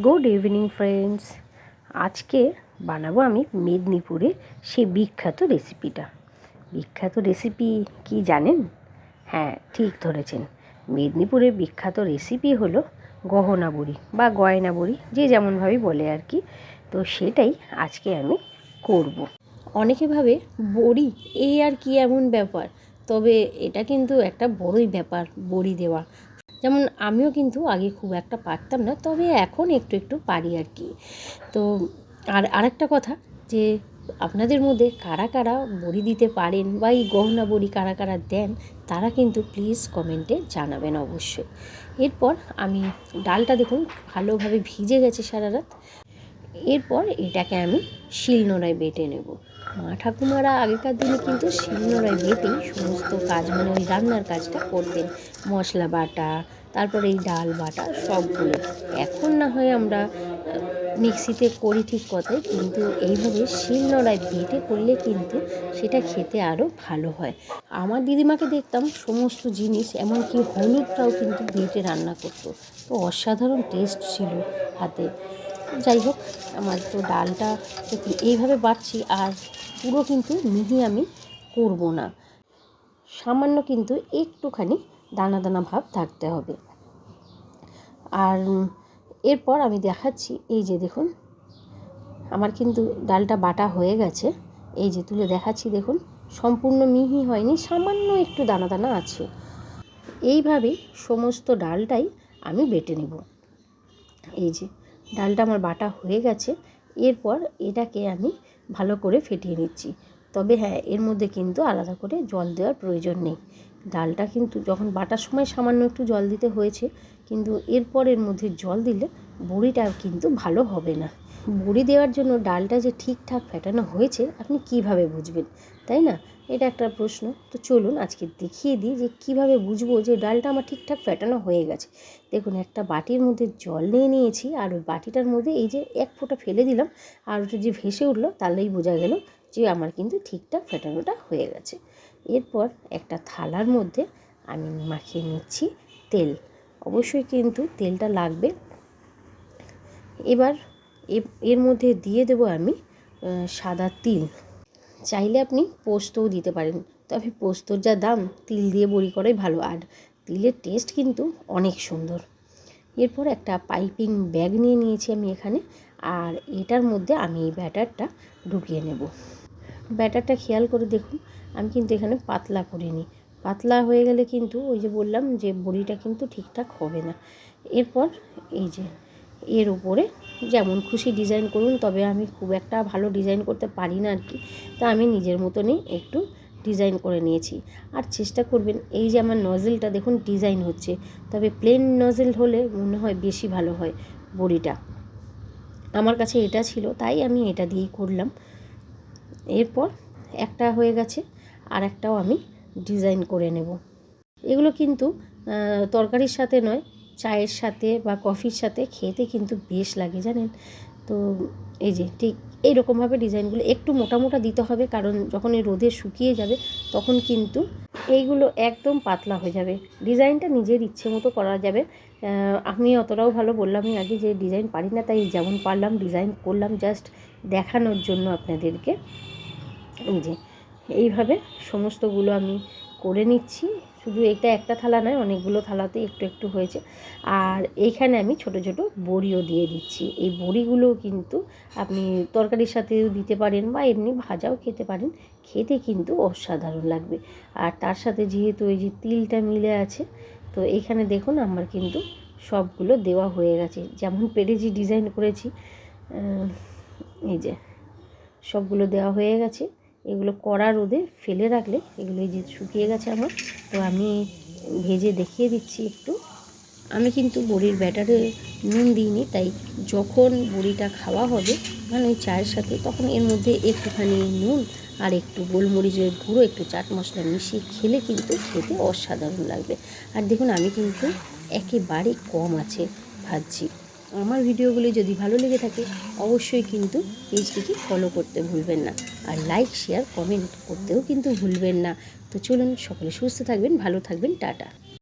Good evening friends. আজকে বানাবো আমি মেদিনীপুরের সেই বিখ্যাত রেসিপিটা। বিখ্যাত রেসিপি কি জানেন? হ্যাঁ, ঠিক ধরেছেন। মেদিনীপুরের বিখ্যাত রেসিপি হলো গহনা বড়ি বা গয়না বড়ি, যে যেমনভাবে বলে আর কি। তো সেটাই আজকে আমি করব। অনেকে ভাবে বড়ি এই আর কি এমন ব্যাপার, তবে এটা কিন্তু একটা বড়ই ব্যাপার বড়ি দেওয়া। যেমন আমিও কিন্তু আগে খুব একটা পারতাম না, তবে এখন একটু একটু পারি আর কি। তো আরেকটা কথা, যে আপনাদের মধ্যে কারা কারা বড়ি দিতে পারেন বা এই গহনা বড়ি কারা কারা দেন, তারা কিন্তু প্লিজ কমেন্টে জানাবেন অবশ্যই। এরপর আমি ডালটা দেখুন ভালোভাবে ভিজে গেছে সারা রাত। এরপর এটাকে আমি শিলনোড়ায় বেটে নেব। মা ঠাকুমারা আগেকার দিনে কিন্তু শিলনোড়ায় বেটেই সমস্ত কাজ, মানে ওই রান্নার কাজটা করতেন। মশলা বাটা, তারপরে এই ডাল বাটা সবগুলো। এখন না হয় আমরা মিক্সিতে করি ঠিক কথাই, কিন্তু এইভাবে শিলনোড়ায় বেটে করলে কিন্তু সেটা খেতে আরও ভালো হয়। আমার দিদিমাকে দেখতাম সমস্ত জিনিস, এমনকি হলুদটাও কিন্তু বেটে রান্না করতো। তো অসাধারণ টেস্ট ছিল হাতে। যাই হোক, আমার তো ডালটা দেখুন এইভাবে বাটছি, আর পুরো কিন্তু মিহি আমি করব না, সামান্য কিন্তু একটুখানি দানা দানা ভাব থাকতে হবে। আর এরপর আমি দেখাচ্ছি, এই যে দেখুন আমার কিন্তু ডালটা বাটা হয়ে গেছে। এই যে তুলে দেখাচ্ছি, দেখুন সম্পূর্ণ মিহি হয়নি, সামান্য একটু দানা দানা আছে। এইভাবেই সমস্ত ডালটাই আমি বেটে নেব। এই যে ডালটা আমার বাটা হয়ে গেছে। এরপর এটাকে আমি ভালো করে ফেটিয়ে নিচ্ছি। তবে হ্যাঁ, এর মধ্যে কিন্তু আলাদা করে জল দেওয়ার প্রয়োজন নেই। ডালটা কিন্তু যখন বাটার সময় সামান্য একটু জল দিতে হয়েছে, কিন্তু এরপর এর মধ্যে জল দিলে বড়িটা কিন্তু ভালো হবে না। বড়ি দেওয়ার জন্য ডালটা যে ঠিকঠাক ফেটানো হয়েছে আপনি কিভাবে বুঝবেন, তাই না? এটা একটা প্রশ্ন। তো চলুন আজকে দেখিয়ে দিই যে কিভাবে বুঝবো যে ডালটা আমার ঠিকঠাক ফেটানো হয়ে গেছে। দেখুন, একটা বাটির মধ্যে জল নিয়ে নিয়েছি, আর ওই বাটিটার মধ্যে এই যে এক ফোঁটা ফেলে দিলাম, আর ওটা যে ভেসে উঠলো, তাহলেই বোঝা গেল যে আমার কিন্তু ঠিকঠাক ফেটানোটা হয়ে গেছে। এরপর একটা থালার মধ্যে আমি মাখিয়ে নিচ্ছি তেল। অবশ্যই কিন্তু তেলটা লাগবে। এবার এর মধ্যে দিয়ে দেবো আমি সাদা তিল। চাইলে আপনি পোস্তও দিতে পারেন, তবে পোস্তর যা দাম, তিল দিয়ে বড়ি করাই ভালো, আর তিলের টেস্ট কিন্তু অনেক সুন্দর। এরপর একটা পাইপিং ব্যাগ নিয়ে নিয়েছি আমি এখানে, আর এটার মধ্যে আমি এই ব্যাটারটা ঢুকিয়ে নেব। ব্যাটারটা খেয়াল করে দেখুন, আমি কিন্তু এখানে পাতলা করিনি। পাতলা হয়ে গেলে কিন্তু ওই যে বললাম যে বড়িটা কিন্তু ঠিকঠাক হবে না। এরপর এই যে এর উপরে যেমন খুশি ডিজাইন করুন, তবে আমি খুব একটা ভালো ডিজাইন করতে পারি না আর কি। তা আমি নিজের মতনই একটু ডিজাইন করে নিয়েছি। আর চেষ্টা করবেন, এই যে আমার নজেলটা দেখুন ডিজাইন হচ্ছে, তবে প্লেন নজেল হলে মনে হয় বেশি ভালো হয় বড়িটা। আমার কাছে এটা ছিল, তাই আমি এটা দিয়েই করলাম। এরপর একটা হয়ে গেছে, আর একটাও আমি ডিজাইন করে নেব। এগুলো কিন্তু তরকারির সাথে নয়, চায়ের সাথে বা কফির সাথে খেতে কিন্তু বেশ লাগে, জানেন তো। এই যে ঠিক এইরকমভাবে ডিজাইনগুলো একটু মোটা মোটা দিতে হবে, কারণ যখন এই রোদে শুকিয়ে যাবে তখন কিন্তু এইগুলো একদম পাতলা হয়ে যাবে। ডিজাইনটা নিজের ইচ্ছে মতো করা যাবে। আমি অতটাও ভালো বললামই আগে যে ডিজাইন পারি না, তাই যেমন পারলাম ডিজাইন করলাম, জাস্ট দেখানোর জন্য আপনাদেরকে। এই যে এইভাবে সমস্তগুলো আমি করে নিচ্ছি। শুধু এটা একটা থালা নয়, অনেকগুলো থালাতে একটু একটু হয়েছে। আর এইখানে আমি ছোট ছোট বড়িও দিয়ে দিচ্ছি। এই বড়িগুলো কিন্তু আপনি তরকারির সাথেও দিতে পারেন বা এমনি ভাজাও খেতে পারেন, খেতে কিন্তু অসাধারণ লাগবে। আর তার সাথে যেহেতু এই যে তিলটা মিলে আছে, তো এইখানে দেখুন আমার কিন্তু সবগুলো দেওয়া হয়ে গেছে, যেমন পেরেছি ডিজাইন করেছি। এই যে সবগুলো দেওয়া হয়ে গেছে। এগুলো কড়া রোদে ফেলে রাখলে এগুলো এই যে শুকিয়ে গেছে আমার। তো আমি ভেজে দেখিয়ে দিচ্ছি একটু। আমি কিন্তু বড়ির ব্যাটারে নুন দিইনি, তাই যখন বড়িটা খাওয়া হবে মানে ওই চায়ের সাথে, তখন এর মধ্যে একটুখানি নুন আর একটু গোলমরিচের গুঁড়ো, একটু চাট মশলা মিশিয়ে খেলে কিন্তু খেতে অসাধারণ লাগবে। আর দেখুন আমি কিন্তু একেবারে কম আছে ভাজছি। আমার ভিডিওগুলি যদি ভালো লেগে থাকে অবশ্যই কিন্তু পেজটিকে ফলো করতে ভুলবেন না, আর লাইক শেয়ার কমেন্ট করতেও কিন্তু ভুলবেন না। তো চলুন, সকলে সুস্থ থাকবেন, ভালো থাকবেন, টাটা।